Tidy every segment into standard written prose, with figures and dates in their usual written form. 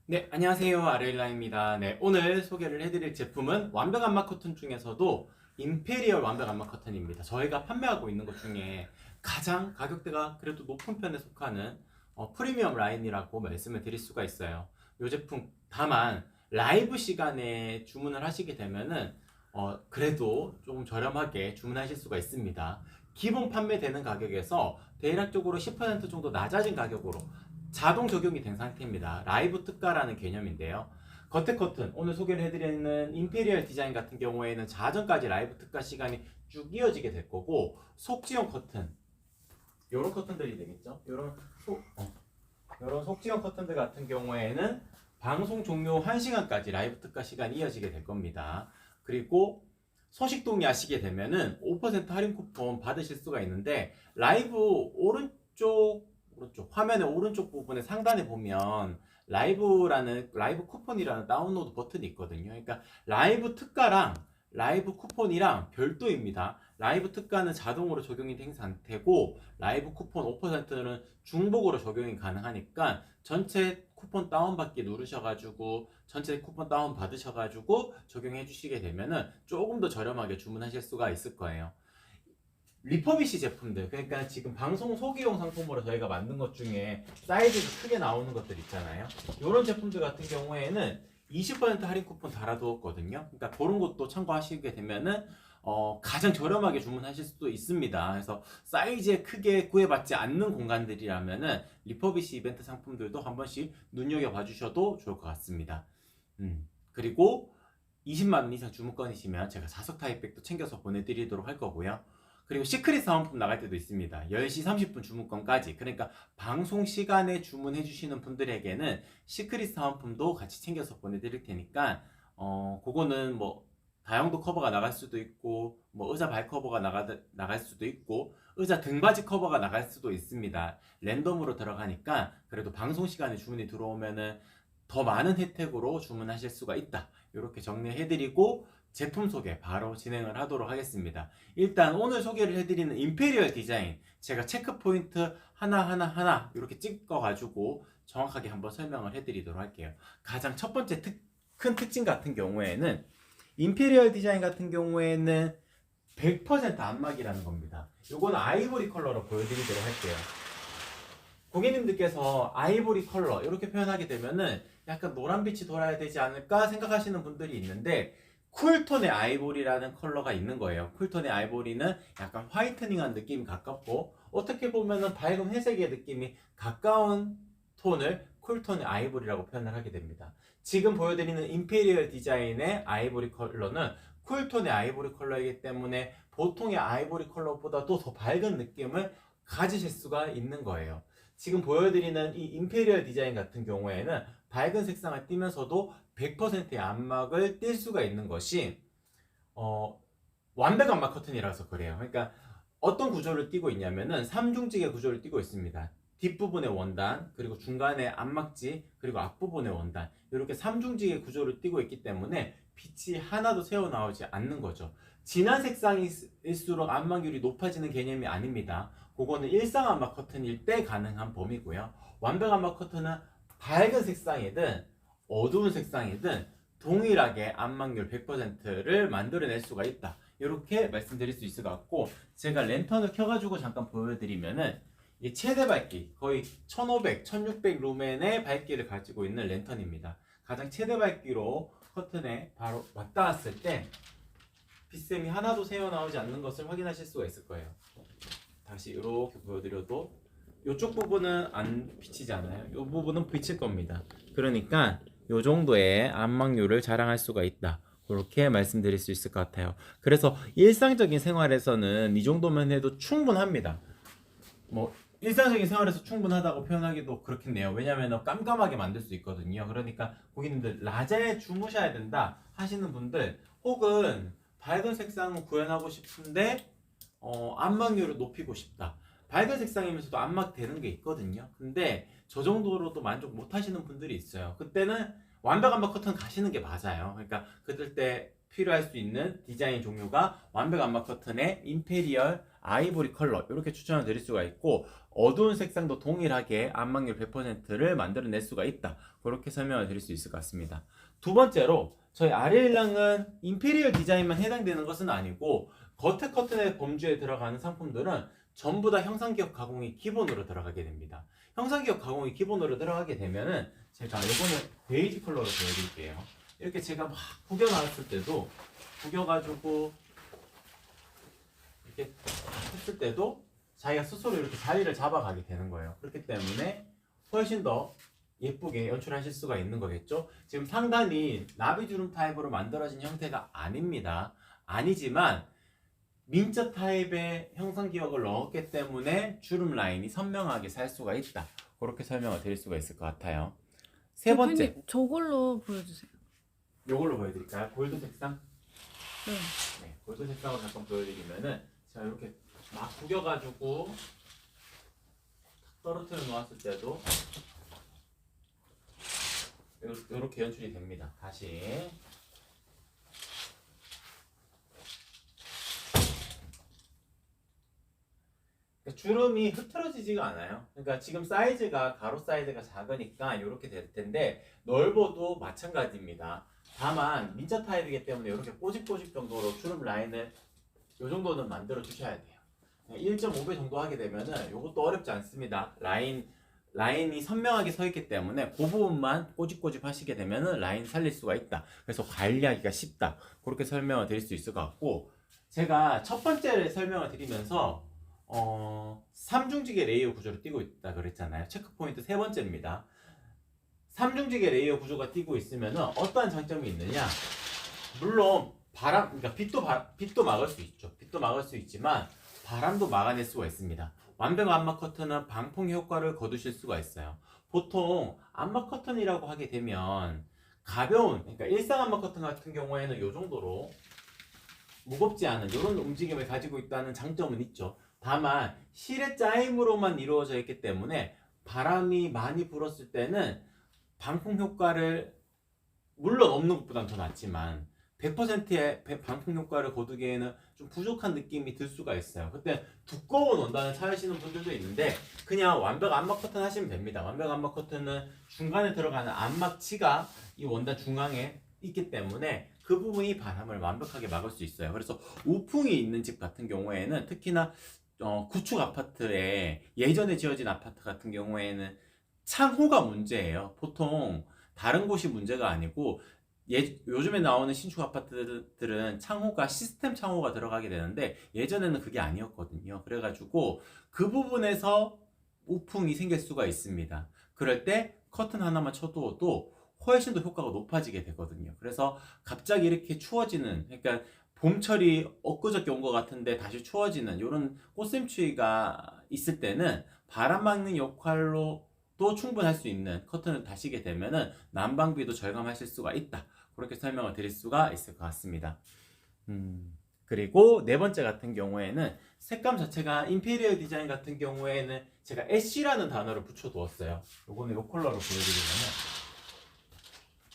네, 안녕하세요. 아르일라입니다. 네, 오늘 소개를 해드릴 제품은 완벽 안마 커튼 중에서도 임페리얼 완벽 안마 커튼입니다. 저희가 판매하고 있는 것 중에 가장 가격대가 그래도 높은 편에 속하는 프리미엄 라인이라고 말씀을 드릴 수가 있어요. 이 제품 다만 라이브 시간에 주문을 하시게 되면은 그래도 조금 저렴하게 주문하실 수가 있습니다. 기본 판매되는 가격에서 대략적으로 10% 정도 낮아진 가격으로 자동 적용이 된 상태입니다. 라이브 특가라는 개념인데요. 겉에 커튼, 오늘 소개를 해드리는 임페리얼 디자인 같은 경우에는 자전까지 라이브 특가 시간이 쭉 이어지게 될 거고, 속지형 커튼, 이런 커튼들이 되겠죠. 이런 속지형 커튼들 같은 경우에는 방송 종료 1시간까지 라이브 특가 시간이 이어지게 될 겁니다. 그리고 소식 동의하시게 되면은 5% 할인 쿠폰 받으실 수가 있는데, 라이브 오른쪽 화면의 오른쪽 부분에 상단에 보면 라이브 쿠폰이라는 다운로드 버튼이 있거든요. 그러니까 라이브 특가랑 라이브 쿠폰이랑 별도입니다. 라이브 특가는 자동으로 적용이 된 상태고, 라이브 쿠폰 5%는 중복으로 적용이 가능하니까 전체 쿠폰 다운받기 누르셔가지고 전체 쿠폰 다운 받으셔가지고 적용해 주시게 되면은 조금 더 저렴하게 주문하실 수가 있을 거예요. 리퍼비시 제품들, 그러니까 지금 방송 소기용 상품으로 저희가 만든 것 중에 사이즈도 크게 나오는 것들 있잖아요. 이런 제품들 같은 경우에는 20% 할인 쿠폰 달아두었거든요. 그러니까 그런 것도 참고하시게 되면은 가장 저렴하게 주문하실 수도 있습니다. 그래서 사이즈에 크게 구애받지 않는 공간들이라면은 리퍼비시 이벤트 상품들도 한 번씩 눈여겨봐 주셔도 좋을 것 같습니다. 그리고 20만 원 이상 주문권이시면 제가 자석 타입백도 챙겨서 보내드리도록 할 거고요. 그리고 시크릿 사은품 나갈 때도 있습니다. 10시 30분 주문권까지. 그러니까 방송 시간에 주문해 주시는 분들에게는 시크릿 사은품도 같이 챙겨서 보내드릴 테니까 그거는 뭐 다용도 커버가 나갈 수도 있고, 뭐 의자 발 커버가 나갈 수도 있고, 의자 등받이 커버가 나갈 수도 있습니다. 랜덤으로 들어가니까 그래도 방송 시간에 주문이 들어오면은 더 많은 혜택으로 주문하실 수가 있다. 이렇게 정리해드리고 제품 소개 바로 진행을 하도록 하겠습니다. 일단 오늘 소개를 해드리는 임페리얼 디자인, 제가 체크 포인트 하나 이렇게 찍어가지고 정확하게 한번 설명을 해드리도록 할게요. 가장 첫 번째 큰 특징 같은 경우에는 임페리얼 디자인 같은 경우에는 100% 안막이라는 겁니다. 이거는 아이보리 컬러로 보여드리도록 할게요. 고객님들께서 아이보리 컬러 이렇게 표현하게 되면은 약간 노란빛이 돌아야 되지 않을까 생각하시는 분들이 있는데, 쿨톤의 아이보리라는 컬러가 있는 거예요. 쿨톤의 아이보리는 약간 화이트닝한 느낌이 가깝고, 어떻게 보면은 밝은 회색의 느낌이 가까운 톤을 쿨톤의 아이보리라고 표현을 하게 됩니다. 지금 보여드리는 임페리얼 디자인의 아이보리 컬러는 쿨톤의 아이보리 컬러이기 때문에 보통의 아이보리 컬러보다도 더 밝은 느낌을 가지실 수가 있는 거예요. 지금 보여드리는 이 임페리얼 디자인 같은 경우에는 밝은 색상을 띠면서도 100%의 안막을 띌 수가 있는 것이 완벽 안막 커튼이라서 그래요. 그러니까 어떤 구조를 띠고 있냐면은 3중직의 구조를 띠고 있습니다. 뒷부분의 원단, 그리고 중간에 안막지, 그리고 앞부분의 원단, 이렇게 3중직의 구조를 띠고 있기 때문에 빛이 하나도 새어나오지 않는 거죠. 진한 색상일수록 안막률이 높아지는 개념이 아닙니다. 그거는 일상 안막 커튼일 때 가능한 범위고요. 완벽 안막 커튼은 밝은 색상이든 어두운 색상이든 동일하게 안막률 100%를 만들어낼 수가 있다. 이렇게 말씀드릴 수 있을 것 같고, 제가 랜턴을 켜가지고 잠깐 보여드리면은 이 최대 밝기 거의 1500, 1600 루멘의 밝기를 가지고 있는 랜턴입니다. 가장 최대 밝기로 커튼에 바로 맞닿았을 때 빛샘이 하나도 새어나오지 않는 것을 확인하실 수가 있을 거예요. 다시 이렇게 보여드려도 이쪽 부분은 안 비치지 않아요. 이 부분은 비칠 겁니다. 그러니까 이 정도의 안막률을 자랑할 수가 있다. 그렇게 말씀드릴 수 있을 것 같아요. 그래서 일상적인 생활에서는 이 정도면 해도 충분합니다. 뭐 일상적인 생활에서 충분하다고 표현하기도 그렇겠네요. 왜냐하면 깜깜하게 만들 수 있거든요. 그러니까 고객님들 낮에 주무셔야 된다 하시는 분들, 혹은 밝은 색상을 구현하고 싶은데 안막률을 높이고 싶다. 밝은 색상이면서도 안막 되는 게 있거든요. 근데 저 정도로도 만족 못 하시는 분들이 있어요. 그때는 완벽 안막 커튼 가시는 게 맞아요. 그러니까 그들 때 필요할 수 있는 디자인 종류가 완벽 안막 커튼의 임페리얼 아이보리 컬러 이렇게 추천을 드릴 수가 있고, 어두운 색상도 동일하게 안막률 100%를 만들어낼 수가 있다. 그렇게 설명을 드릴 수 있을 것 같습니다. 두 번째로 저희 아리엘랑은 인피리얼 디자인만 해당되는 것은 아니고 겉에 커튼의 범주에 들어가는 상품들은 전부 다 형상기억 가공이 기본으로 들어가게 됩니다. 형상기억 가공이 기본으로 들어가게 되면은 제가 이거는 베이지 컬러로 보여드릴게요. 이렇게 제가 막 구겨 나왔을 때도 구겨가지고 이렇게 했을 때도 자기가 스스로 이렇게 자리를 잡아가게 되는 거예요. 그렇기 때문에 훨씬 더 예쁘게 연출하실 수가 있는 거겠죠. 지금 상단이 나비주름 타입으로 만들어진 형태가 아닙니다. 아니지만 민자 타입의 형상 기억을 넣었기 때문에 주름 라인이 선명하게 살 수가 있다. 그렇게 설명을 드릴 수가 있을 것 같아요. 세 번째, 대표님 저걸로 보여주세요. 이걸로 보여드릴까요? 골드 색상? 네. 네, 골드 색상으로 잠깐 보여드리면은 제가 이렇게 막 구겨가지고 떨어뜨려 놓았을 때도 이렇게 연출이 됩니다. 다시 주름이 흐트러지지가 않아요. 그러니까 지금 사이즈가 가로 사이즈가 작으니까 이렇게 될 텐데 넓어도 마찬가지입니다. 다만 민자 타입이기 때문에 이렇게 꼬집꼬집 정도로 주름 라인을 이 정도는 만들어 주셔야 돼요. 1.5배 정도 하게 되면은 이것도 어렵지 않습니다. 라인이 선명하게 서 있기 때문에 그 부분만 꼬집꼬집 하시게 되면은 라인 살릴 수가 있다. 그래서 관리하기가 쉽다. 그렇게 설명을 드릴 수 있을 것 같고, 제가 첫 번째를 설명을 드리면서 삼중지게 레이어 구조로 띄고 있다 그랬잖아요. 체크포인트 세 번째입니다. 삼중지게 레이어 구조가 띄고 있으면 어떠한 장점이 있느냐? 물론 그러니까 빛도 막을 수 있죠. 빛도 막을 수 있지만 바람도 막아낼 수가 있습니다. 완벽 암막 커튼은 방풍 효과를 거두실 수가 있어요. 보통 암막 커튼이라고 하게 되면 가벼운, 그러니까 일상 암막 커튼 같은 경우에는 이 정도로 무겁지 않은 이런 움직임을 가지고 있다는 장점은 있죠. 다만 실의 짜임으로만 이루어져 있기 때문에 바람이 많이 불었을 때는 방풍 효과를 물론 없는 것보다는 더 낫지만 100%의 방풍 효과를 거두기에는 좀 부족한 느낌이 들 수가 있어요. 그때 두꺼운 원단을 찾으시는 분들도 있는데 그냥 완벽 암막 커튼 하시면 됩니다. 완벽 암막 커튼은 중간에 들어가는 암막치가 이 원단 중앙에 있기 때문에 그 부분이 바람을 완벽하게 막을 수 있어요. 그래서 우풍이 있는 집 같은 경우에는 특히나 구축 아파트에 예전에 지어진 아파트 같은 경우에는 창호가 문제예요. 보통 다른 곳이 문제가 아니고 요즘에 나오는 신축 아파트들은 창호가 시스템 창호가 들어가게 되는데 예전에는 그게 아니었거든요. 그래가지고 그 부분에서 우풍이 생길 수가 있습니다. 그럴 때 커튼 하나만 쳐두어도 훨씬 더 효과가 높아지게 되거든요. 그래서 갑자기 이렇게 추워지는, 그러니까 봄철이 엊그저께 온 것 같은데 다시 추워지는 이런 꽃샘추위가 있을 때는 바람 막는 역할로도 충분할 수 있는 커튼을 다시게 되면은 난방비도 절감하실 수가 있다. 그렇게 설명을 드릴 수가 있을 것 같습니다. 그리고 네 번째 같은 경우에는 색감 자체가 인피리어 디자인 같은 경우에는 제가 애쉬라는 단어를 붙여두었어요. 요거는 요 컬러로 보여드리면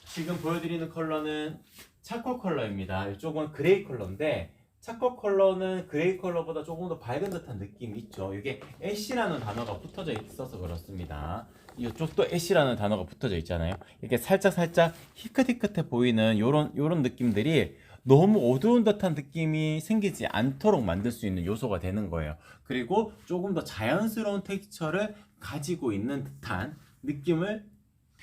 지금 보여드리는 컬러는 차콜 컬러입니다. 이쪽은 그레이 컬러인데 차콜 컬러는 그레이 컬러보다 조금 더 밝은 듯한 느낌이 있죠. 이게 애쉬라는 단어가 붙어져 있어서 그렇습니다. 이쪽도 애쉬라는 단어가 붙어져 있잖아요. 이렇게 살짝 희끗희끗해 보이는 요런 느낌들이 너무 어두운 듯한 느낌이 생기지 않도록 만들 수 있는 요소가 되는 거예요. 그리고 조금 더 자연스러운 텍스처를 가지고 있는 듯한 느낌을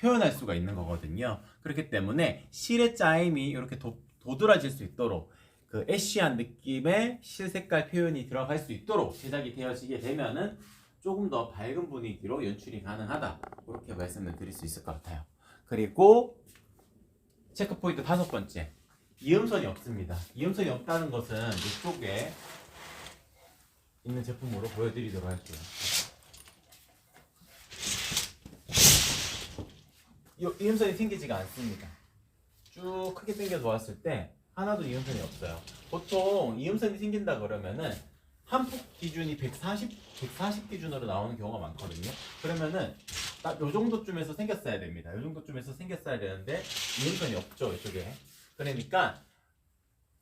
표현할 수가 있는 거거든요. 그렇기 때문에 실의 짜임이 이렇게 도드라질 수 있도록 그 애쉬한 느낌의 실 색깔 표현이 들어갈 수 있도록 제작이 되어지게 되면은 조금 더 밝은 분위기로 연출이 가능하다. 그렇게 말씀을 드릴 수 있을 것 같아요. 그리고 체크 포인트 다섯 번째, 이음선이 없습니다. 이음선이 없다는 것은 이쪽에 있는 제품으로 보여드리도록 할게요. 이음선이 생기지가 않습니다. 쭉 크게 당겨 놓았을 때 하나도 이음선이 없어요. 보통 이음선이 생긴다 그러면은 한폭 기준이 140 기준으로 나오는 경우가 많거든요. 그러면은 딱 요 정도쯤에서 생겼어야 됩니다. 요 정도쯤에서 생겼어야 되는데 이음선이 없죠, 이쪽에. 그러니까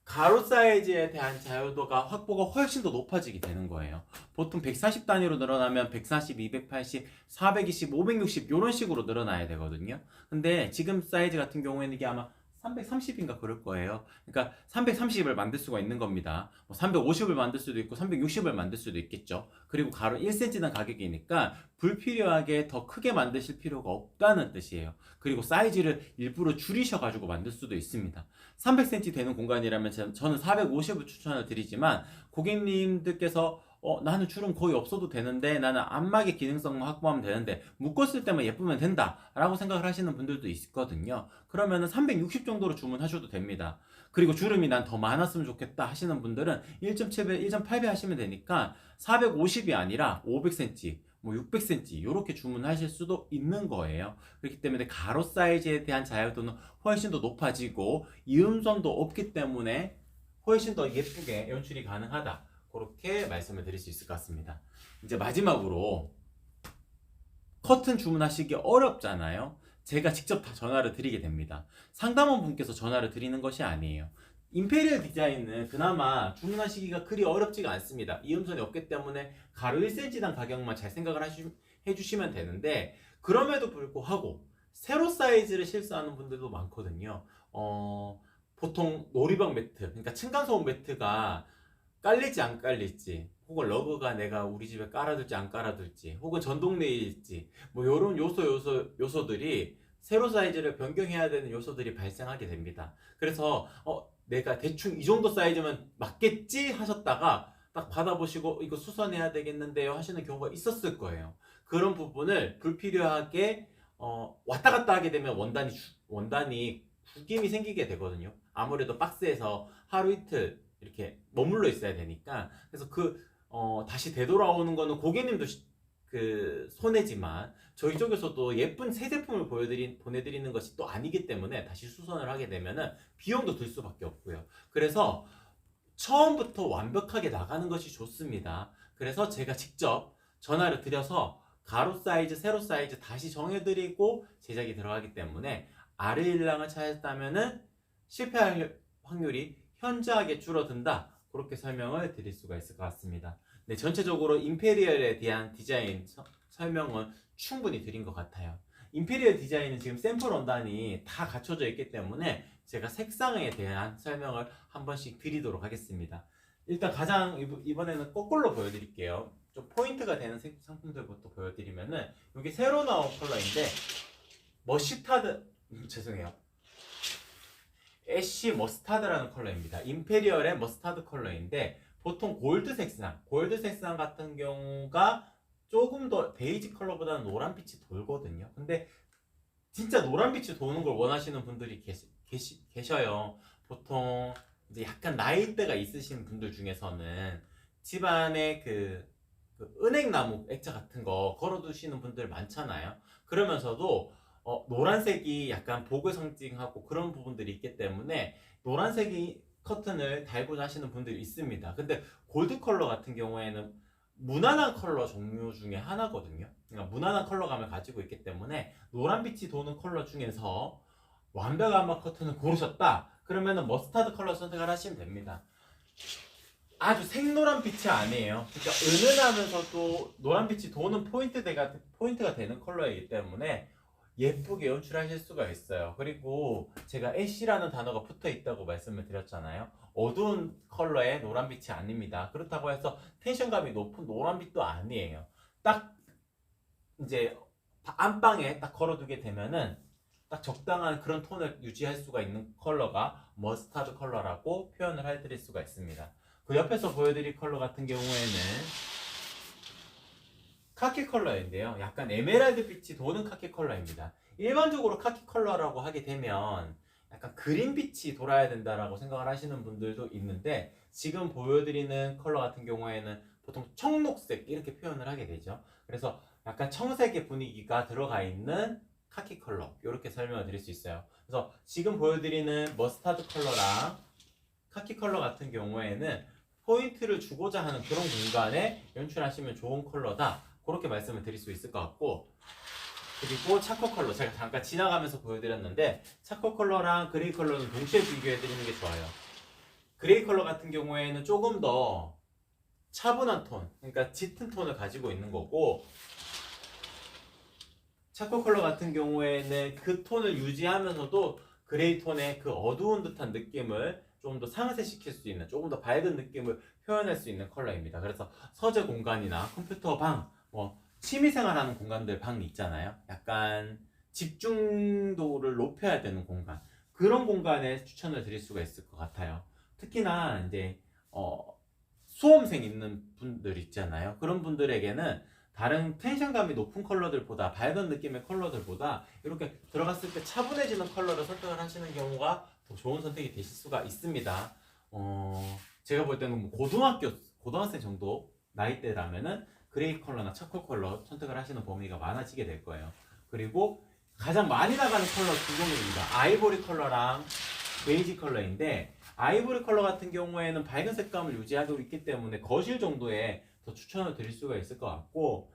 가로 사이즈에 대한 자유도가 확보가 훨씬 더 높아지게 되는 거예요. 보통 140 단위로 늘어나면 140, 280, 420, 560 이런 식으로 늘어나야 되거든요. 근데 지금 사이즈 같은 경우에는 이게 아마 330인가 그럴 거예요. 그러니까 330을 만들 수가 있는 겁니다. 350을 만들 수도 있고 360을 만들 수도 있겠죠. 그리고 가로 1cm당 가격이니까 불필요하게 더 크게 만드실 필요가 없다는 뜻이에요. 그리고 사이즈를 일부러 줄이셔가지고 만들 수도 있습니다. 300cm 되는 공간이라면 저는 450을 추천을 드리지만 고객님들께서 나는 주름 거의 없어도 되는데 나는 안막의 기능성만 확보하면 되는데 묶었을 때만 예쁘면 된다 라고 생각을 하시는 분들도 있거든요. 그러면은 360 정도로 주문하셔도 됩니다. 그리고 주름이 난 더 많았으면 좋겠다 하시는 분들은 1.7배, 1.8배 하시면 되니까 450이 아니라 500cm, 뭐 600cm 이렇게 주문하실 수도 있는 거예요. 그렇기 때문에 가로 사이즈에 대한 자유도는 훨씬 더 높아지고 이음선도 없기 때문에 훨씬 더 예쁘게 연출이 가능하다. 그렇게 말씀을 드릴 수 있을 것 같습니다. 이제 마지막으로 커튼 주문하시기 어렵잖아요. 제가 직접 다 전화를 드리게 됩니다. 상담원 분께서 전화를 드리는 것이 아니에요. 임페리얼 디자인은 그나마 주문하시기가 그리 어렵지가 않습니다. 이음선이 없기 때문에 가로 1cm당 가격만 잘 생각을 해주시면 되는데 그럼에도 불구하고 세로 사이즈를 실수하는 분들도 많거든요. 보통 놀이방 매트, 그러니까 층간소음 매트가 깔릴지 안 깔릴지, 혹은 러그가 내가 우리 집에 깔아둘지 안 깔아둘지, 혹은 전동 레일일지, 뭐 요런 요소들이 세로 사이즈를 변경해야 되는 요소들이 발생하게 됩니다. 그래서 내가 대충 이 정도 사이즈면 맞겠지 하셨다가 딱 받아보시고 이거 수선해야 되겠는데요 하시는 경우가 있었을 거예요. 그런 부분을 불필요하게 왔다 갔다 하게 되면 원단이 구김이 생기게 되거든요. 아무래도 박스에서 하루 이틀 이렇게 머물러 있어야 되니까. 그래서 다시 되돌아오는 거는 고객님도 손해지만 저희 쪽에서도 예쁜 새 제품을 보내드리는 것이 또 아니기 때문에 다시 수선을 하게 되면은 비용도 들 수밖에 없고요. 그래서 처음부터 완벽하게 나가는 것이 좋습니다. 그래서 제가 직접 전화를 드려서 가로 사이즈, 세로 사이즈 다시 정해드리고 제작이 들어가기 때문에 아르일랑을 찾았다면은 실패할 확률이 현저하게 줄어든다. 그렇게 설명을 드릴 수가 있을 것 같습니다. 네, 전체적으로 임페리얼에 대한 디자인 설명은 충분히 드린 것 같아요. 임페리얼 디자인은 지금 샘플 원단이 다 갖춰져 있기 때문에 제가 색상에 대한 설명을 한 번씩 드리도록 하겠습니다. 일단 이번에는 거꾸로 보여드릴게요. 좀 포인트가 되는 상품들부터 보여드리면은 이게 새로 나온 컬러인데 죄송해요. 애쉬 머스타드라는 컬러입니다. 임페리얼의 머스타드 컬러인데 보통 골드 색상 같은 경우가 조금 더 베이지 컬러보다는 노란빛이 돌거든요. 근데 진짜 노란빛이 도는 걸 원하시는 분들이 계셔요. 보통 이제 약간 나이대가 있으신 분들 중에서는 집안에 그 은행나무 액자 같은 거 걸어두시는 분들 많잖아요. 그러면서도 노란색이 약간 복을 상징하고 그런 부분들이 있기 때문에 노란색이 커튼을 달고자 하시는 분들이 있습니다. 근데 골드 컬러 같은 경우에는 무난한 컬러 종류 중에 하나거든요. 그러니까 무난한 컬러감을 가지고 있기 때문에 노란빛이 도는 컬러 중에서 완벽한 암막 커튼을 고르셨다. 그러면은 머스타드 컬러 선택을 하시면 됩니다. 아주 생노란 빛이 아니에요. 그러니까 은은하면서도 노란빛이 도는 포인트가 되는 컬러이기 때문에 예쁘게 연출하실 수가 있어요. 그리고 제가 애쉬라는 단어가 붙어 있다고 말씀을 드렸잖아요. 어두운 컬러의 노란빛이 아닙니다. 그렇다고 해서 텐션감이 높은 노란빛도 아니에요. 딱 이제 안방에 딱 걸어두게 되면은 딱 적당한 그런 톤을 유지할 수가 있는 컬러가 머스타드 컬러라고 표현을 해드릴 수가 있습니다. 그 옆에서 보여드릴 컬러 같은 경우에는 카키 컬러인데요. 약간 에메랄드 빛이 도는 카키 컬러입니다. 일반적으로 카키 컬러라고 하게 되면 약간 그린 빛이 돌아야 된다라고 생각을 하시는 분들도 있는데 지금 보여드리는 컬러 같은 경우에는 보통 청록색 이렇게 표현을 하게 되죠. 그래서 약간 청색의 분위기가 들어가 있는 카키 컬러 이렇게 설명을 드릴 수 있어요. 그래서 지금 보여드리는 머스타드 컬러랑 카키 컬러 같은 경우에는 포인트를 주고자 하는 그런 공간에 연출하시면 좋은 컬러다. 그렇게 말씀을 드릴 수 있을 것 같고, 그리고 차코 컬러 제가 잠깐 지나가면서 보여드렸는데 차코 컬러랑 그레이 컬러는 동시에 비교해 드리는 게 좋아요. 그레이 컬러 같은 경우에는 조금 더 차분한 톤, 그러니까 짙은 톤을 가지고 있는 거고, 차코 컬러 같은 경우에는 그 톤을 유지하면서도 그레이 톤의 그 어두운 듯한 느낌을 좀 더 상쇄시킬 수 있는, 조금 더 밝은 느낌을 표현할 수 있는 컬러입니다. 그래서 서재 공간이나 컴퓨터 방, 뭐 취미생활하는 공간들 방 있잖아요. 약간 집중도를 높여야 되는 공간, 그런 공간에 추천을 드릴 수가 있을 것 같아요. 특히나 이제 수험생 있는 분들 있잖아요. 그런 분들에게는 다른 텐션감이 높은 컬러들보다, 밝은 느낌의 컬러들보다 이렇게 들어갔을 때 차분해지는 컬러를 선택을 하시는 경우가 더 좋은 선택이 되실 수가 있습니다. 제가 볼 때는 뭐 고등학생 정도 나이대라면은 그레이 컬러나 차콜 컬러 선택을 하시는 범위가 많아지게 될 거예요. 그리고 가장 많이 나가는 컬러 두 종류입니다. 아이보리 컬러랑 베이지 컬러인데, 아이보리 컬러 같은 경우에는 밝은 색감을 유지하고 있기 때문에 거실 정도에 더 추천을 드릴 수가 있을 것 같고,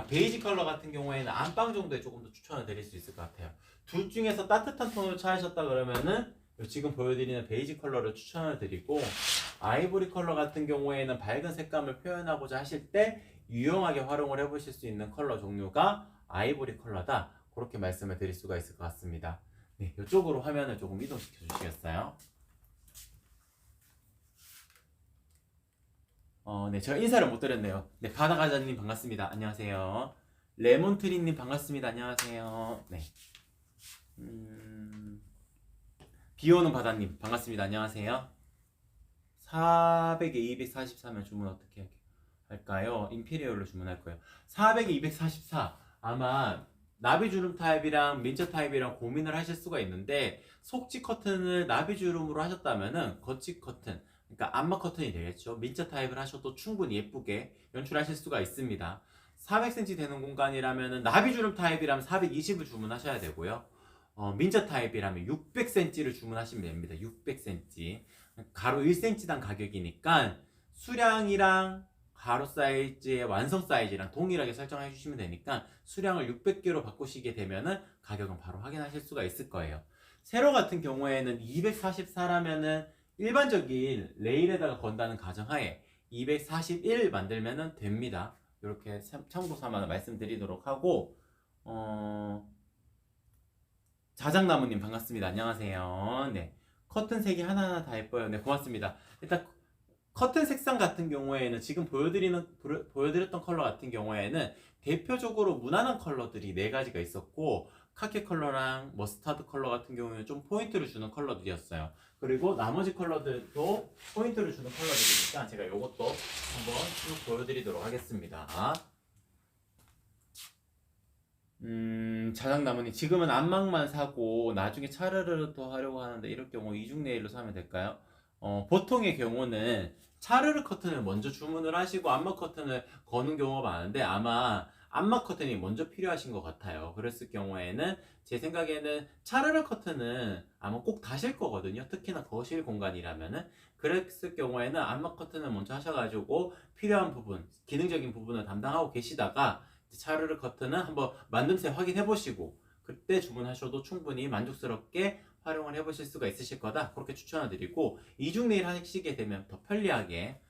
베이지 컬러 같은 경우에는 안방 정도에 조금 더 추천을 드릴 수 있을 것 같아요. 둘 중에서 따뜻한 톤을 찾으셨다 그러면은 지금 보여드리는 베이지 컬러를 추천을 드리고, 아이보리 컬러 같은 경우에는 밝은 색감을 표현하고자 하실 때 유용하게 활용을 해보실 수 있는 컬러 종류가 아이보리 컬러다, 그렇게 말씀을 드릴 수가 있을 것 같습니다. 네, 이쪽으로 화면을 조금 이동시켜 주시겠어요? 네, 제가 인사를 못 드렸네요. 네, 바다가자님 반갑습니다. 안녕하세요. 레몬트리님 반갑습니다. 안녕하세요. 네. 비오는 바다님 반갑습니다. 안녕하세요. 400에 244면 주문 어떻게 할까요? 임페리얼로 주문할 거예요. 400에 244, 아마 나비주름 타입이랑 민저 타입이랑 고민을 하실 수가 있는데, 속지 커튼을 나비주름으로 하셨다면은 겉지 커튼, 그러니까 안마 커튼이 되겠죠. 민저 타입을 하셔도 충분히 예쁘게 연출하실 수가 있습니다. 400cm 되는 공간이라면은, 나비주름 타입이라면 420을 주문하셔야 되고요. 민저 타입이라면 600cm를 주문하시면 됩니다. 600cm. 가로 1cm당 가격이니까 수량이랑 가로 사이즈의 완성 사이즈랑 동일하게 설정해 주시면 되니까, 수량을 600개로 바꾸시게 되면은 가격은 바로 확인하실 수가 있을 거예요. 세로 같은 경우에는 244라면은 일반적인 레일에다가 건다는 가정하에 241 만들면은 됩니다. 이렇게 참고 삼아 말씀드리도록 하고, 자작나무님 반갑습니다. 안녕하세요. 네. 커튼 색이 하나하나 다 예뻐요. 네, 고맙습니다. 일단 커튼 색상 같은 경우에는 지금 보여드렸던 컬러 같은 경우에는 대표적으로 무난한 컬러들이 네 가지가 있었고, 카키 컬러랑 머스타드 컬러 같은 경우에는 좀 포인트를 주는 컬러들이었어요. 그리고 나머지 컬러들도 포인트를 주는 컬러들이니까 제가 이것도 한번 쭉 보여드리도록 하겠습니다. 자작나무님, 지금은 안막만 사고 나중에 차르르 더 하려고 하는데, 이럴 경우 이중 네일로 사면 될까요? 보통의 경우는 차르르 커튼을 먼저 주문을 하시고 안막 커튼을 거는 경우가 많은데, 아마 안막 커튼이 먼저 필요하신 것 같아요. 그랬을 경우에는 제 생각에는 차르르 커튼은 아마 꼭 다실 거거든요. 특히나 거실 공간이라면은. 그랬을 경우에는 안막 커튼을 먼저 하셔가지고 필요한 부분, 기능적인 부분을 담당하고 계시다가 차르르 커튼은 한번 만듦새 확인해 보시고 그때 주문하셔도 충분히 만족스럽게 활용을 해 보실 수가 있으실 거다, 그렇게 추천을 드리고, 이중 네일 하시게 되면 더 편리하게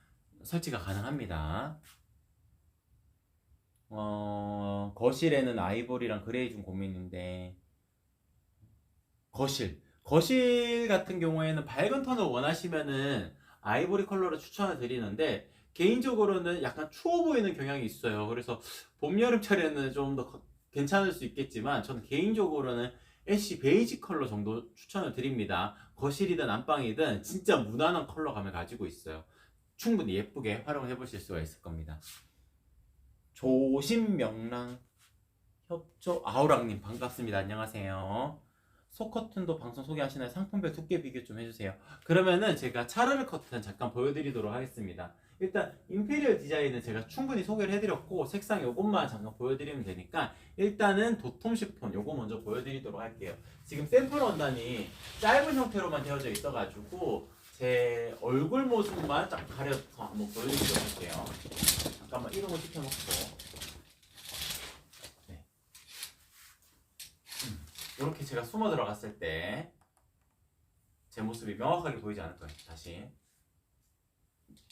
설치가 가능합니다. 거실에는 아이보리랑 그레이 좀 고민인데, 거실 같은 경우에는 밝은 톤을 원하시면은 아이보리 컬러를 추천을 드리는데, 개인적으로는 약간 추워 보이는 경향이 있어요. 그래서 봄, 여름철에는 좀 더 괜찮을 수 있겠지만, 저는 개인적으로는 애쉬 베이지 컬러 정도 추천을 드립니다. 거실이든 안방이든 진짜 무난한 컬러감을 가지고 있어요. 충분히 예쁘게 활용해 보실 수가 있을 겁니다. 조심명랑 협조 아우랑님 반갑습니다. 안녕하세요. 소 커튼도 방송 소개하시나요? 상품별 두께 비교 좀 해주세요. 그러면은 제가 차르르 커튼 잠깐 보여드리도록 하겠습니다. 일단 임페리얼 디자인은 제가 충분히 소개를 해드렸고, 색상 요것만 잠깐 보여드리면 되니까, 일단은 도톰 시폰 요거 먼저 보여드리도록 할게요. 지금 샘플 원단이 짧은 형태로만 되어져 있어가지고 제 얼굴 모습만 딱 가려서 한번 보여드리도록 할게요. 잠깐만 이동을 시켜놓고, 이렇게 제가 숨어 들어갔을 때 제 모습이 명확하게 보이지 않을 거예요. 다시.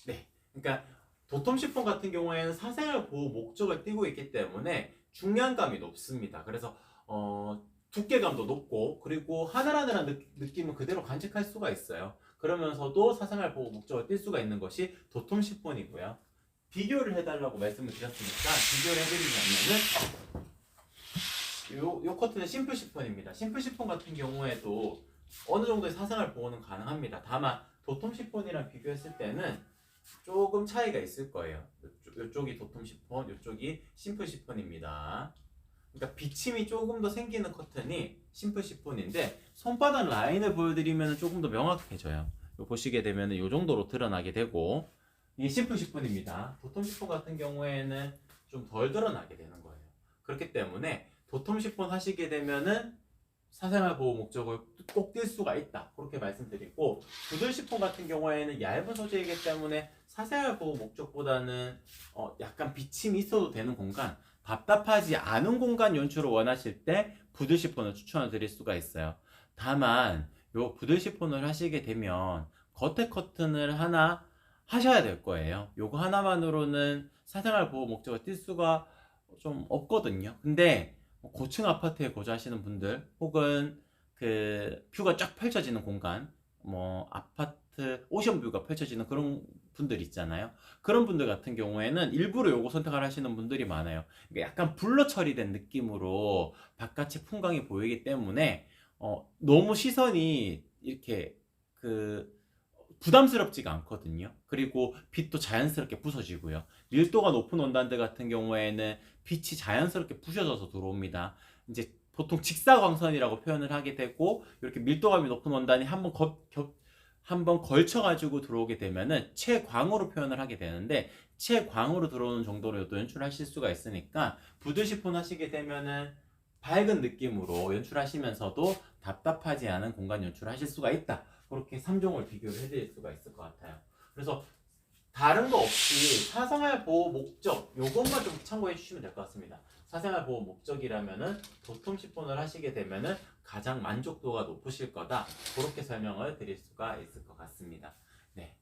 네. 그러니까 도톰 시폰 같은 경우에는 사생활 보호 목적을 띠고 있기 때문에 중량감이 높습니다. 그래서 두께감도 높고 그리고 하늘하늘한 느낌은 그대로 간직할 수가 있어요. 그러면서도 사생활 보호 목적을 띌 수가 있는 것이 도톰 시폰이고요. 비교를 해달라고 말씀을 드렸으니까 비교를 해드리자면은 요 커트는 심플 시폰입니다. 심플 시폰 같은 경우에도 어느 정도의 사생활 보호는 가능합니다. 다만 도톰 시폰이랑 비교했을 때는 조금 차이가 있을 거예요. 이쪽이 도톰 시폰, 이쪽이 심플 시폰입니다. 그러니까 비침이 조금 더 생기는 커튼이 심플 시폰인데 손바닥 라인을 보여드리면 조금 더 명확해져요. 보시게 되면 이 정도로 드러나게 되고 이게 심플 시폰입니다. 도톰 시폰 같은 경우에는 좀 덜 드러나게 되는 거예요. 그렇기 때문에 도톰 시폰 하시게 되면은 사생활 보호 목적을 꼭 띌 수가 있다. 그렇게 말씀드리고 부들 시폰 같은 경우에는 얇은 소재이기 때문에 사생활 보호 목적보다는 약간 비침이 있어도 되는 공간, 답답하지 않은 공간 연출을 원하실 때 부들 시폰을 추천을 드릴 수가 있어요. 다만 요 부들 시폰을 하시게 되면 겉에 커튼을 하나 하셔야 될 거예요. 요거 하나만으로는 사생활 보호 목적을 띌 수가 좀 없거든요. 근데 고층 아파트에 거주하시는 분들 혹은 그 뷰가 쫙 펼쳐지는 공간, 뭐 아파트 오션뷰가 펼쳐지는 그런 분들 있잖아요. 그런 분들 같은 경우에는 일부러 요거 선택을 하시는 분들이 많아요. 그러니까 약간 블러 처리된 느낌으로 바깥의 풍광이 보이기 때문에 너무 시선이 이렇게 그 부담스럽지가 않거든요. 그리고 빛도 자연스럽게 부서지고요. 밀도가 높은 원단들 같은 경우에는 빛이 자연스럽게 부셔져서 들어옵니다. 이제 보통 직사광선이라고 표현을 하게 되고 이렇게 밀도감이 높은 원단이 한번 걸쳐가지고 들어오게 되면은 채광으로 표현을 하게 되는데 채광으로 들어오는 정도로도 연출하실 수가 있으니까 부들 시폰 하시게 되면은 밝은 느낌으로 연출하시면서도 답답하지 않은 공간 연출하실 수가 있다. 그렇게 3종을 비교를 해드릴 수가 있을 것 같아요. 그래서 다른 거 없이 사생활 보호 목적 요것만 좀 참고해 주시면 될 것 같습니다. 사생활 보호 목적이라면은 도톰 시폰을 하시게 되면은 가장 만족도가 높으실 거다. 그렇게 설명을 드릴 수가 있을 것 같습니다. 네,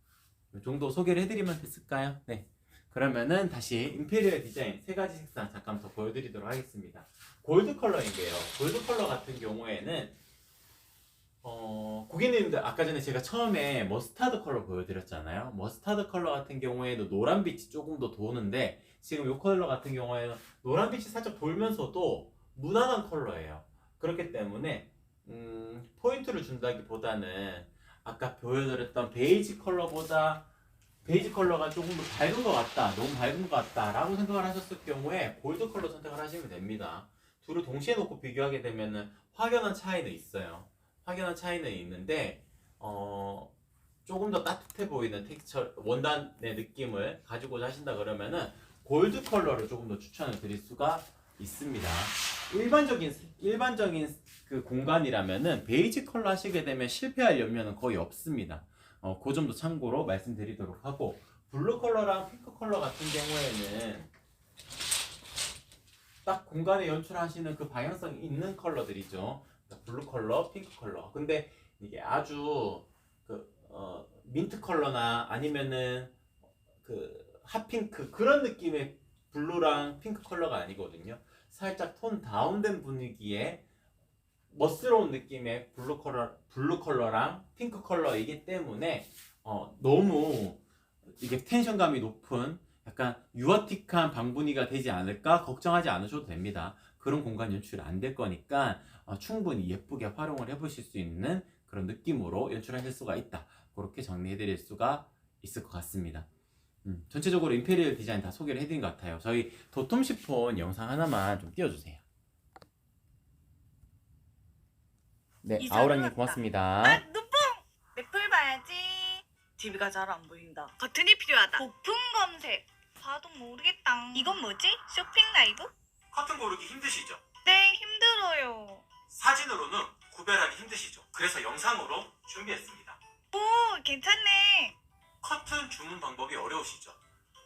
이 정도 소개를 해드리면 됐을까요? 네. 그러면은 다시 임페리얼 디자인 세 가지 색상 잠깐 더 보여드리도록 하겠습니다. 골드 컬러인데요. 골드 컬러 같은 경우에는 고객님들 아까 전에 제가 처음에 머스타드 컬러 보여드렸잖아요. 머스타드 컬러 같은 경우에는 노란빛이 조금 더 도는데 지금 이 컬러 같은 경우에는 노란빛이 살짝 돌면서도 무난한 컬러예요. 그렇기 때문에 포인트를 준다기보다는 아까 보여드렸던 베이지 컬러보다 베이지 컬러가 조금 더 밝은 것 같다, 너무 밝은 것 같다 라고 생각을 하셨을 경우에 골드 컬러 선택을 하시면 됩니다. 둘을 동시에 놓고 비교하게 되면 확연한 차이는 있어요. 확연한 차이는 있는데 조금 더 따뜻해 보이는 텍스처 원단의 느낌을 가지고자 하신다 그러면은 골드 컬러를 조금 더 추천을 드릴 수가 있습니다. 일반적인 그 공간이라면은 베이지 컬러 하시게 되면 실패할 염려는 거의 없습니다. 그 점도 참고로 말씀드리도록 하고 블루 컬러랑 핑크 컬러 같은 경우에는 딱 공간에 연출하시는 그 방향성이 있는 컬러들이죠. 블루 컬러, 핑크 컬러. 근데 이게 아주 민트 컬러나 아니면은 그 핫핑크 그런 느낌의 블루랑 핑크 컬러가 아니거든요. 살짝 톤 다운된 분위기의 멋스러운 느낌의 블루 컬러랑 핑크 컬러이기 때문에 너무 이게 텐션감이 높은 약간 유어틱한 방분위가 되지 않을까 걱정하지 않으셔도 됩니다. 그런 공간 연출이 안 될 거니까 충분히 예쁘게 활용을 해보실 수 있는 그런 느낌으로 연출하실 수가 있다. 그렇게 정리해드릴 수가 있을 것 같습니다. 전체적으로 임페리얼 디자인 다 소개를 해드린 것 같아요. 저희 도톰 시폰 영상 하나만 좀 띄워주세요. 네, 아우라님 고맙습니다. 아, 누뽕! 맵풀 봐야지. TV가 잘 안 보인다. 버튼이 필요하다. 고품 검색. 봐도 모르겠다. 이건 뭐지? 쇼핑 라이브? 커튼 고르기 힘드시죠? 네, 힘들어요. 사진으로는 구별하기 힘드시죠? 그래서 영상으로 준비했습니다. 오, 괜찮네. 커튼 주문 방법이 어려우시죠?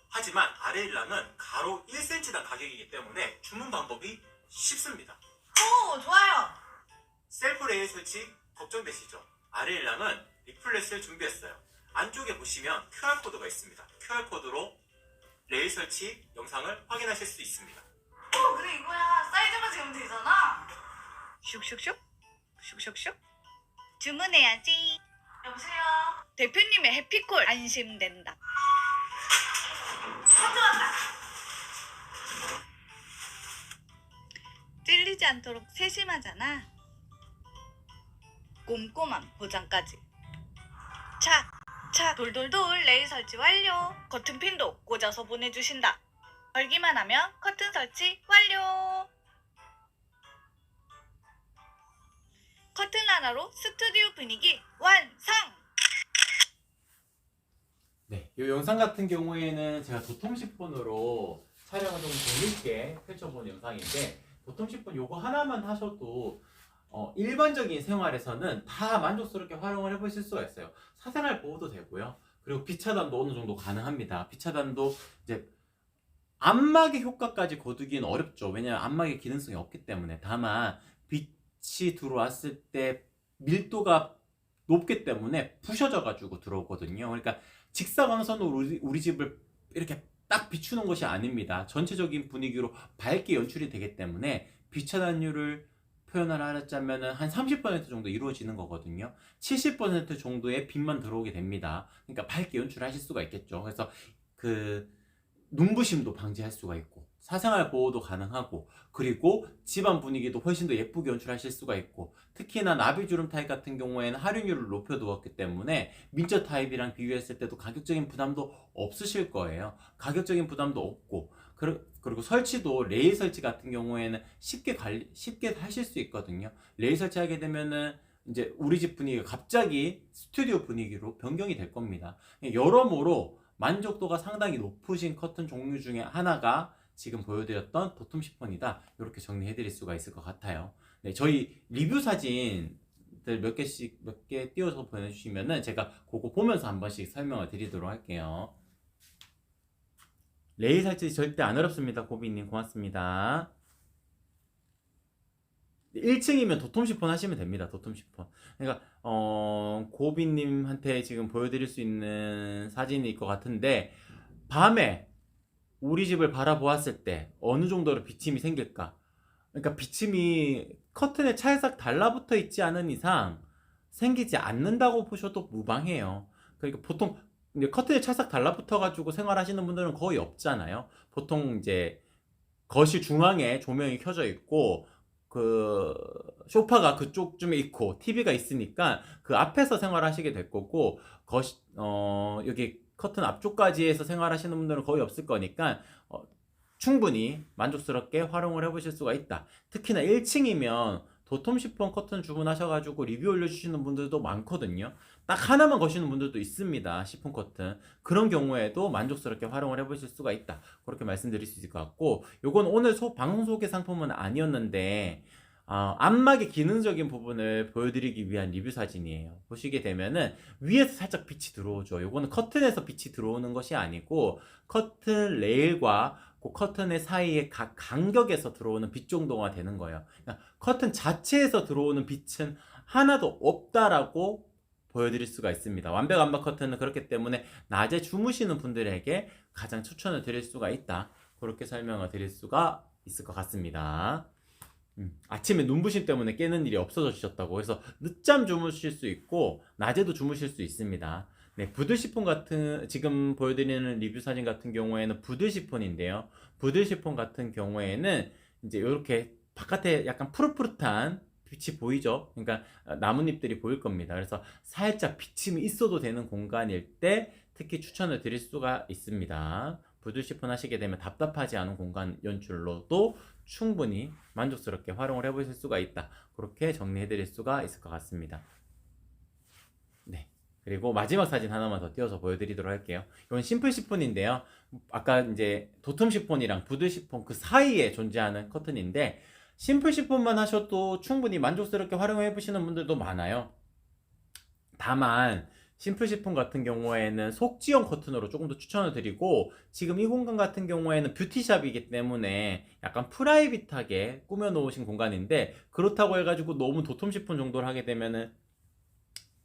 하지만 아레일랑은 가로 1cm당 가격이기 때문에 주문 방법이 쉽습니다. 오, 좋아요. 셀프 레일 설치 걱정되시죠? 아리엘랑은 리플렛을 준비했어요. 안쪽에 보시면 QR코드가 있습니다. QR코드로 레일 설치 영상을 확인하실 수 있습니다. 그래 이거야. 사이즈만 재면 되잖아. 슉슉슉 슉슉슉 주문해야지. 여보세요. 대표님의 해피콜 안심된다. 가져왔다. 찔리지 않도록 세심하잖아. 꼼꼼한 보장까지. 착 돌돌돌 레일 설치 완료. 커튼 핀도 꽂아서 보내주신다. 걸기만 하면 커튼 설치 완료. 커튼 하나로 스튜디오 분위기 완성! 네, 이 영상 같은 경우에는 제가 도톰 10분으로 촬영을 좀 재밌게 펼쳐본 영상인데, 도톰 10분 요거 하나만 하셔도 일반적인 생활에서는 다 만족스럽게 활용을 해보실 수가 있어요. 사생활 보호도 되고요. 그리고 빛 차단도 어느 정도 가능합니다. 빛 차단도 이제 안마의 효과까지 거두기는 어렵죠. 왜냐하면 안마의 기능성이 없기 때문에. 다만 빛이 들어왔을 때 밀도가 높기 때문에 부셔져 가지고 들어오거든요. 그러니까 직사광선으로 우리 집을 이렇게 딱 비추는 것이 아닙니다. 전체적인 분위기로 밝게 연출이 되기 때문에 빛 차단율을 표현을 하자면 한 30% 정도 이루어지는 거거든요. 70% 정도의 빛만 들어오게 됩니다. 그러니까 밝게 연출하실 수가 있겠죠. 그래서 그 눈부심도 방지할 수가 있고, 사생활 보호도 가능하고, 그리고 집안 분위기도 훨씬 더 예쁘게 연출하실 수가 있고, 특히나 나비주름 타입 같은 경우에는 활용률을 높여두었기 때문에 민저 타입이랑 비교했을 때도 가격적인 부담도 없으실 거예요. 가격적인 부담도 없고, 그리고 설치도 레일 설치 같은 경우에는 쉽게 하실 수 있거든요. 레일 설치하게 되면은 이제 우리 집 분위기가 갑자기 스튜디오 분위기로 변경이 될 겁니다. 여러모로 만족도가 상당히 높으신 커튼 종류 중에 하나가 지금 보여드렸던 도톰 시폰이다. 이렇게 정리해 드릴 수가 있을 것 같아요. 네, 저희 리뷰 사진들 몇 개 띄워서 보내주시면은 제가 그거 보면서 한 번씩 설명을 드리도록 할게요. 레일 설치 절대 안 어렵습니다. 고비님 고맙습니다. 1층이면 도톰 시폰 하시면 됩니다. 도톰 시폰. 그러니까 고비님한테 지금 보여드릴 수 있는 사진일 것 같은데, 밤에 우리 집을 바라보았을 때 어느 정도로 비침이 생길까? 그러니까 비침이 커튼에 찰싹 달라붙어 있지 않은 이상 생기지 않는다고 보셔도 무방해요. 그러니까 보통 이제 커튼에 찰싹 달라붙어 가지고 생활하시는 분들은 거의 없잖아요. 보통 이제 거실 중앙에 조명이 켜져 있고, 그 소파가 그쪽쯤에 있고 TV가 있으니까 그 앞에서 생활하시게 될 거고, 여기 커튼 앞쪽까지 해서 생활하시는 분들은 거의 없을 거니까 충분히 만족스럽게 활용을 해보실 수가 있다. 특히나 1층이면 도톰 시폰 커튼 주문하셔가지고 리뷰 올려주시는 분들도 많거든요. 딱 하나만 거시는 분들도 있습니다. 시폰 커튼. 그런 경우에도 만족스럽게 활용을 해보실 수가 있다. 그렇게 말씀드릴 수 있을 것 같고, 요건 오늘 방송 소개 상품은 아니었는데 안마의 기능적인 부분을 보여드리기 위한 리뷰 사진이에요. 보시게 되면은 위에서 살짝 빛이 들어오죠. 요거는 커튼에서 빛이 들어오는 것이 아니고 커튼 레일과 그 커튼의 사이에 각 간격에서 들어오는 빛 정도가 되는 거예요. 그러니까 커튼 자체에서 들어오는 빛은 하나도 없다라고 보여드릴 수가 있습니다. 완벽 안마 커튼은 그렇기 때문에 낮에 주무시는 분들에게 가장 추천을 드릴 수가 있다. 그렇게 설명을 드릴 수가 있을 것 같습니다. 아침에 눈부심 때문에 깨는 일이 없어지셨다고 해서 늦잠 주무실 수 있고 낮에도 주무실 수 있습니다. 네, 부들 시폰 같은, 지금 보여드리는 리뷰 사진 같은 경우에는 부들 시폰인데요. 부들 시폰 같은 경우에는 이제 이렇게 바깥에 약간 푸릇푸릇한 빛이 보이죠? 그러니까 나뭇잎들이 보일 겁니다. 그래서 살짝 비침이 있어도 되는 공간일 때 특히 추천을 드릴 수가 있습니다. 부들 시폰 하시게 되면 답답하지 않은 공간 연출로도 충분히 만족스럽게 활용을 해보실 수가 있다. 그렇게 정리해 드릴 수가 있을 것 같습니다. 네. 그리고 마지막 사진 하나만 더 띄워서 보여드리도록 할게요. 이건 심플 시폰인데요. 아까 이제 도톰 시폰이랑 부들 시폰 그 사이에 존재하는 커튼인데, 심플 시폰만 하셔도 충분히 만족스럽게 활용해 보시는 분들도 많아요. 다만 심플 시폰 같은 경우에는 속지형 커튼으로 조금 더 추천을 드리고, 지금 이 공간 같은 경우에는 뷰티샵이기 때문에 약간 프라이빗하게 꾸며 놓으신 공간인데, 그렇다고 해가지고 너무 도톰 시폰 정도를 하게 되면은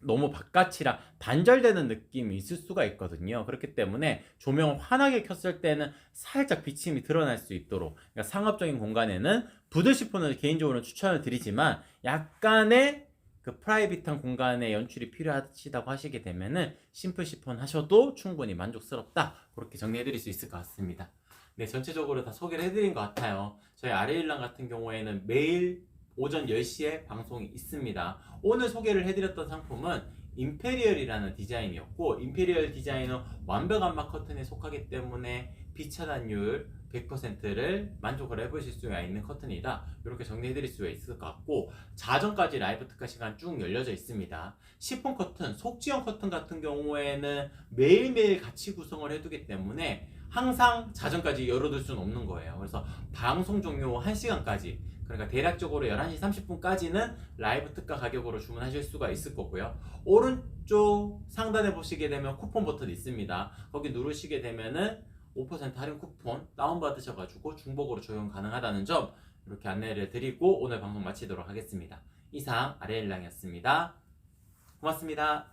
너무 바깥이랑 단절되는 느낌이 있을 수가 있거든요. 그렇기 때문에 조명을 환하게 켰을 때는 살짝 비침이 드러날 수 있도록, 그러니까 상업적인 공간에는 부드 시폰을 개인적으로 추천을 드리지만 약간의 그 프라이빗한 공간의 연출이 필요하시다고 하시게 되면은 심플 시폰 하셔도 충분히 만족스럽다, 그렇게 정리해 드릴 수 있을 것 같습니다. 네, 전체적으로 다 소개를 해드린 것 같아요. 저희 아레일랑 같은 경우에는 매일 오전 10시에 방송이 있습니다. 오늘 소개를 해드렸던 상품은 임페리얼이라는 디자인이었고, 임페리얼 디자인은 완벽안마 커튼에 속하기 때문에 비차단율 100%를 만족을 해보실 수가 있는 커튼이다, 이렇게 정리해드릴 수가 있을 것 같고, 자정까지 라이브 특가 시간 쭉 열려져 있습니다. 시폰 커튼, 속지형 커튼 같은 경우에는 매일매일 같이 구성을 해두기 때문에 항상 자정까지 열어둘 수는 없는 거예요. 그래서 방송 종료 1시간까지, 그러니까 대략적으로 11시 30분까지는 라이브 특가 가격으로 주문하실 수가 있을 거고요. 오른쪽 상단에 보시게 되면 쿠폰 버튼이 있습니다. 거기 누르시게 되면은 5% 할인 쿠폰 다운받으셔가지고 중복으로 적용 가능하다는 점 이렇게 안내를 드리고 오늘 방송 마치도록 하겠습니다. 이상 아레일랑이었습니다. 고맙습니다.